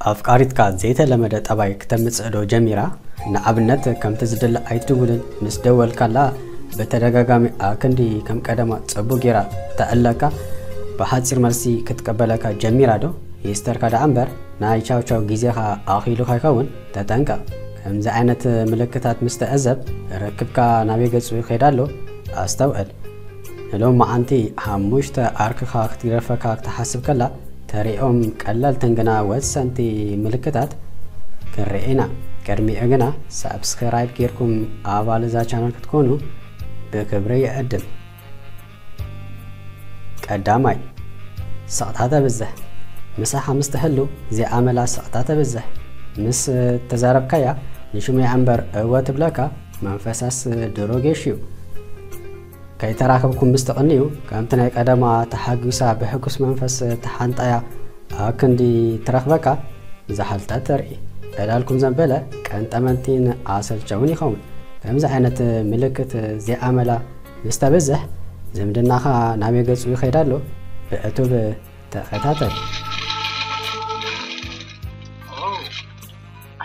ኣፍቃሪትካ ዘይተለመደ ጠባይ ክተምጽእዶ ጀሚራ ንኣብነት ከም ትዝድል ኣይትውልን ምስ ደወልካላ በተደጋጋሚ ኣክንዲ ከም ቀደማ ጽቡ ጌራ ተአለካ በሓጺር መልሲ ክትቀበለካ ጀሚራዶ ይስተርካ ዳንበር ናይ ቻው ቻው ጊዜኻ ኣኺሉ ካይከውን ተጠንቀቕ ከምዚ ዓይነት ምልክታት ምስተአዘብ ረክብካ ናበ ገጹ ይኸዳሎ ኣስተውዕል ሎም ማዓንቲ ሓሙሽተ ኣርክኻ ክትገድፈካ ክትሃስብ ከላ ተሪኢዮም ቀላል ተንገና ወሰንቲ ምልክታት ክርኢና ቅድሚኡ ግና ሰብስክራይብ ጌርኩም ኣባል እዛ ቻናል ክትኮኑ ብክብሪ ይዕድም ቀዳማይ ሰቕታ ተብዝሕ ምሳኻ ምስ ትሕሉ ዘይኣመላ ሰቕታ ተብዝሕ ምስ ተዛረብካያ ንሽሙይ ኣንበር እወ ትብለካ መንፈሳስ ድሮ ጌሽዩ ከይተራኸብኩም ምስ ተቐንዩ ከምቲ ናይ ቀደማ ተሓጊሳ ብሕጉስ መንፈስ ተሓንጣያ ኣክንዲ ትረኽበካ ዝሓልጣ ተርኢ ዕላልኩም ዘንበለ ቀንጠመንቲን ኣሰልቸውን ይኸውን ከምዚ ዓይነት ምልክት ዘይኣመላ ምስ ተብዝሕ ዝምድናኻ ናበይ ገጹ ይኸይዳሎ ብእቱብ ተኸታተል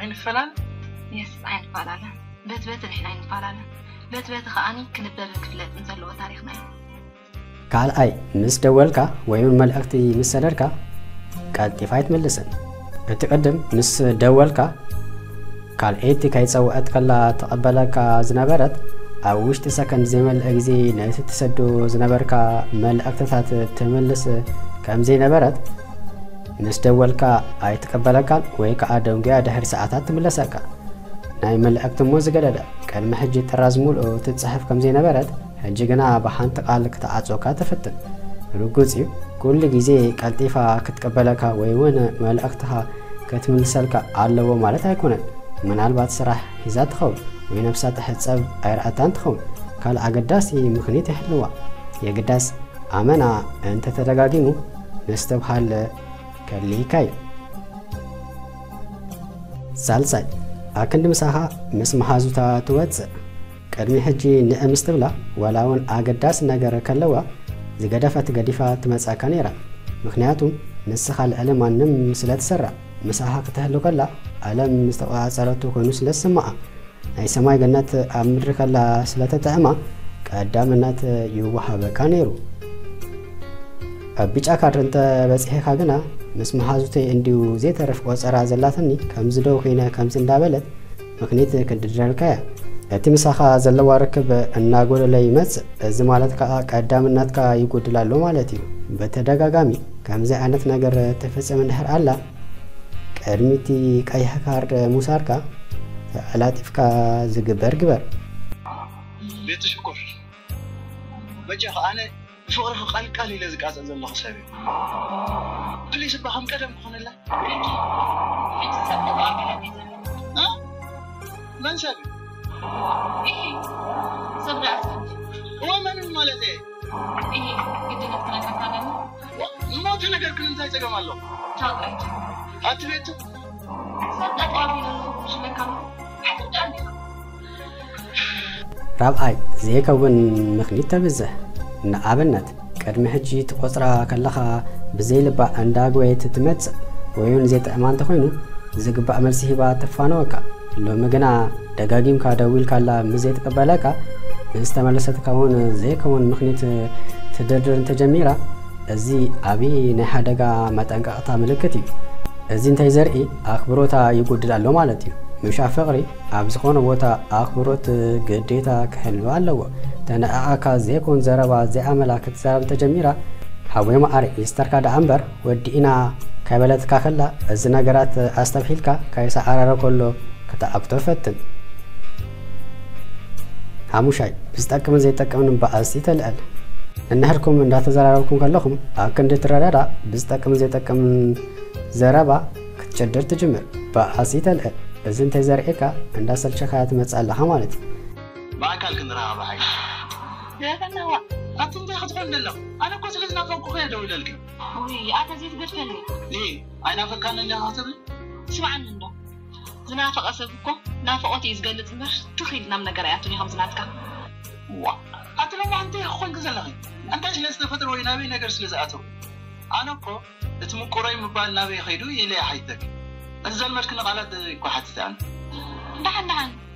ኣይንፈላል የስ ኣይንፈላል በትበት ንሕና ኣይንፈላል በትበት ኸኣኒ ክንበብ ክፍለጥ እንዘለዎ ታሪኽና እዩ ካልኣይ ምስ ደወልካ ወይም መልእኽቲ ምስ ሰደድካ ቀልጢፋ ኣይትምልስን እቲ ቅድም ምስ ደወልካ ካልአይቲ ከይፀውዐት ከላ ተቐበለካ ዝነበረት ኣብ ውሽጢ ሰከንድ ዘይመልአ ግዜ ነቲ ትሰዶ ዝነበርካ መልእኽትታት ትምልስ ከም ዘይነበረት ምስ ደወልካ ኣይትቀበለካን ወይ ከዓ ደንጉያ ድሕሪ ሰዓታት ትምለሰካ ናይ መልእኽቲ ሞ ዝገደደ ቅድሚ ሕጂ ጥራዝ ሙልኡ ትጽሕፍ ከም ዘይነበረት ሕጂ ግና ብሓንቲ ቃል ክትዓጾካ ትፍትን ርጉጽ እዩ ኩሉ ግዜ ቀልጢፋ ክትቀበለካ ወይ እውን መልእኽትኻ ክትምልሰልካ ኣለዎ ማለት ኣይኮነን ምናልባት ስራሕ ሒዛ ትኸውን ወይ ነፍሳ ትሕፀብ ኣይረኣታን ትኸውን ካል ኣገዳሲ ምኽንያት ይሕልዋ የግዳስ ኣመና እንተ ተደጋጊሙ ንስተብሃል ከሊካ እዩ ሳልሳይ ኣክንዲ ምሳኻ ምስ መሓዙታ ትወፅእ ቅድሚ ሕጂ ንእምስ ትብላ ወላ እውን ኣገዳሲ ነገር ከለዋ ዝገደፈት ገዲፋ ትመጻካ ነይራ ምክንያቱም ንስኻ ልዕሊ ማንም ስለ ትሰርዕ ምሳኻ ክትህሉ ከላ ዓለም ዝተቆፃፀረቱ ኮይኑ ስለ ዝስማዓ ናይ ሰማይ ገነት ኣብ ምድሪ ከላ ስለ ተጥዕማ ቀዳምነት ይወሃበካ ነይሩ ኣብ ቢጫ ካርድ እንተ በፂሕካ ግና ምስ መሓዙተይ እንዲሁ ዘይተረፍ ቆፀራ ዘላትኒ ከምዚ ደው ኮይነ ከምዚ እንዳበለት ምክንያት ክድድረልካያ እቲ ምሳኻ ዘለዋ ርክብ እናጎደለ ይመጽእ እዚ ማለት ከዓ ቀዳምነትካ ይጎድላሎ ማለት እዩ በተደጋጋሚ ከምዚ ዓይነት ነገር ተፈጽም እንድሕር ኣላ ቅድሚቲ ቀይሕ ካርድ ሙሳርካ ኣላጢፍካ ዝግበር ግበር ቤት ሽኩር በጀኻ ኣነ ፍቅሪ ቃል ኢለ ዝቃፀል ዘለኹ ሰብ እዩ ፕሊስ ባኸም ቀደም ክኾነላ መን ሰብ ሰብዳ ወመን ማለት ይሄ ግድነት ተነካካለን ሞት ነገር ግን እንታይ ፀገም ኣሎ ታውቃይ ኣትቤቱ ሰብዳ ቋቢሉ ስለካም ኣትዳኒ ራብዓይ ዘይከውን ምኽንያት ተብዝሕ ንኣብነት ቅድሚ ሕጂ ትቆፅራ ከለኻ ብዘይልባእ እንዳጎየት ትመጽእ ወይ እውን ዘይጥዕማ እንተኮይኑ ዝግባእ መልሲ ሂባ ተፋነወካ ሎሚ ግና ደጋጊምካ ደዊልካላ ምዘይትቀበለካ ምስተመለሰትካ እውን ዘይከውን ምኽንያት ትድርድር እንተጀሚራ እዚ ዓብዪ ናይ ሓደጋ መጠንቀቕታ ምልክት እዩ እዚ እንታይ ዘርኢ ኣኽብሮታ ይጉድል ኣሎ ማለት እዩ ምሻ ፍቅሪ ኣብ ዝኾነ ቦታ ኣኽብሮት ግዴታ ክህልው ኣለዎ ተነኣኣካ ዘይኮን ዘረባ ዘይኣመላ ክትዛረብ ተጀሚራ ሓወይ ማዕሪ ይስተርካ ዳኣንበር ወዲኢና ካይበለትካ ከላ እዚ ነገራት ኣስተብሒልካ ካይሰዓረረ ከሎ ክትኣክቶ ፈትን ሓሙሻይ ብዝጠቅምን ዘይጠቅምን በኣሲ ተልዕል እንሕልኩም እንዳተዘራረብኩም ከለኹም ኣብ ክንዲ ትረዳዳ ብዝጠቅምን ዘይጠቅምን ዘረባ ክትጨድር ትጅምር በኣሲ ተልዕል እዚ እንታይ ዘርኢካ እንዳሰልቸካ ትመጽእ ኣለኻ ማለት እዩ በኣካል ክንረኸብ ሓይ ደፈናዋ ኣትንታ ክትኮን ደሎ ኣነ እኮ ስለዝናፈቅኩ ኸ ደው ኢለልክ ውይ ኣተ ዘይትገድፈኒ ኣይናፈቅካኒ ኣለኻ ክትብል ስማዓኒ እንዶ ዝናፈቐ ሰብ እኮ ናፈቆት እዩ ዝገልጽ እምበር ትኽኢል ናብ ነገር ኣያቱን ኢኸም ዝናትካ ዋ ኣተ ሎማ እንታይ ክኾንክ ዘለኺ እንታይ ስለዝተፈጥሮ ወይ ናበይ ነገር ስለዝኣተው ኣነ እኮ እቲ ምቁራይ ምባል ናበይ ኸይዱ ኢለ ኣይሓይተክ الزلمة كنا قالت كواحد ثاني دحن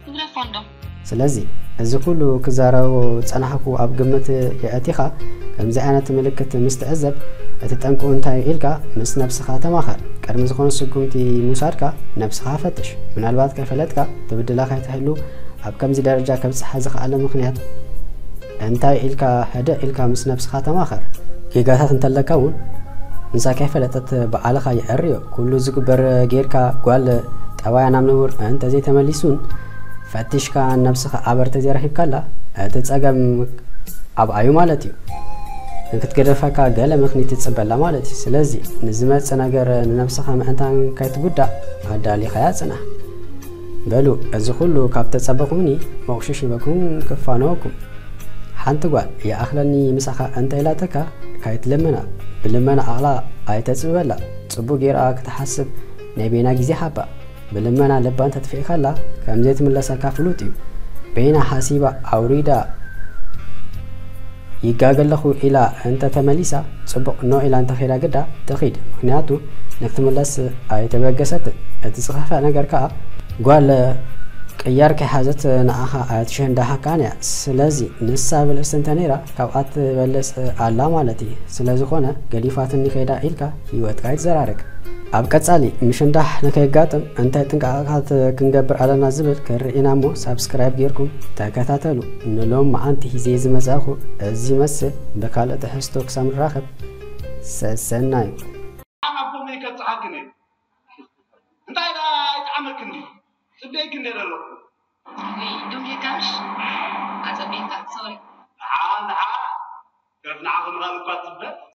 نقرفون دم ስለዚ እዚ ኩሉ ክዛረቡ ጸናሕኩ ኣብ ግምት የእቲኻ ከምዚ ዓይነት ምልክት ምስ ትዕዘብ እቲ ጠንቁ እንታይ ኢልካ ምስ ነፍስኻ ተማኸር ቀድሚ ዝኾነ ስጉምቲ ሙሳድካ ነፍስኻ ፈትሽ ምናልባት ከይፈለጥካ ትብድላ ከይትህሉ ኣብ ከምዚ ደረጃ ከብፅሓ ዝኽኣለ ምክንያት እንታይ ኢልካ ህደ ኢልካ ምስ ነፍስኻ ተማኸር ጌጋታት እንተለካ እውን ንሳ ከይፈለጠት በዓልኻ ይዕርዮ ኩሉ ዝግበር ጌርካ ጓል ጠባያ ናብ ንቡር እንተ ዘይተመሊሱን فتشك عن نفسك عبرت زرهيب كلا تتساقم أبعيو مالتي ክትገድፈካ ገለ ምክንያት ይጽበላ ማለት ስለዚ ንዝመጽ ነገር ንነፍስኻ ምእንታን ከይትጉዳ አዳሊኻ ያጽና በሉ እዚ ሁሉ ካብ ተጸበኹኒ መውሽሽ ይበኩም ከፋኖኩም ሓንቲ ጓል የኣኽለኒ ምሳኻ እንተ ኢላተካ ከይትለመና ብልመና ኣቕላ ኣይተጽበላ ጽቡቕ ጌራ ክትሓስብ ናይ ቤና ጊዜ ሓባ ብልመና ልባን ተትፍኢኻላ ከምዘይ ትምለሰካ ፍሉጥ እዩ ቤና ሓሲባ ኣውሪዳ ይጋገለኹ ኢላ እንተ ተመሊሳ ጽቡቕ ነው ኢላ እንተ ኸይዳ ገዳ ተኺድ ምክንያቱ ንክትምለስ ኣይተበገሰት እቲ ጽኸፈ ነገር ከዓ ጓል ቅያር ከሓዘት ንኣኻ ኣትሸንዳሃካንያ ስለዚ ንሳ ብልእስ እንተ ነይራ ካብኣት በለስ ኣላ ማለት እዩ ስለዝኾነ ገዲፋትኒ ኸይዳ ኢልካ ህይወትካ ይትዘራርግ ኣብ ቀጻሊ ምሽንዳህ ንከይጋጥም እንታይ ጥንቃቐታት ክንገብር ኣለና ዝብል ከርኢና እሞ ሳብስክራይብ ጌርኩም ተከታተሉ ንሎም መዓንቲ ሂዜ ዝመጻኹ እዚ መስል በካልእ ትሕዝቶ ክሳብ ንራኸብ ሰናይ ኣቦም ከጽሓክኒ እንታይ ይጣዓመክ እንዲ ጽደይክ እንደረሎ ዱም ይካሽ ኣጸቤታ ሶሪ ዓንዓ ከፍናዓ ክንባል እኳ ትበል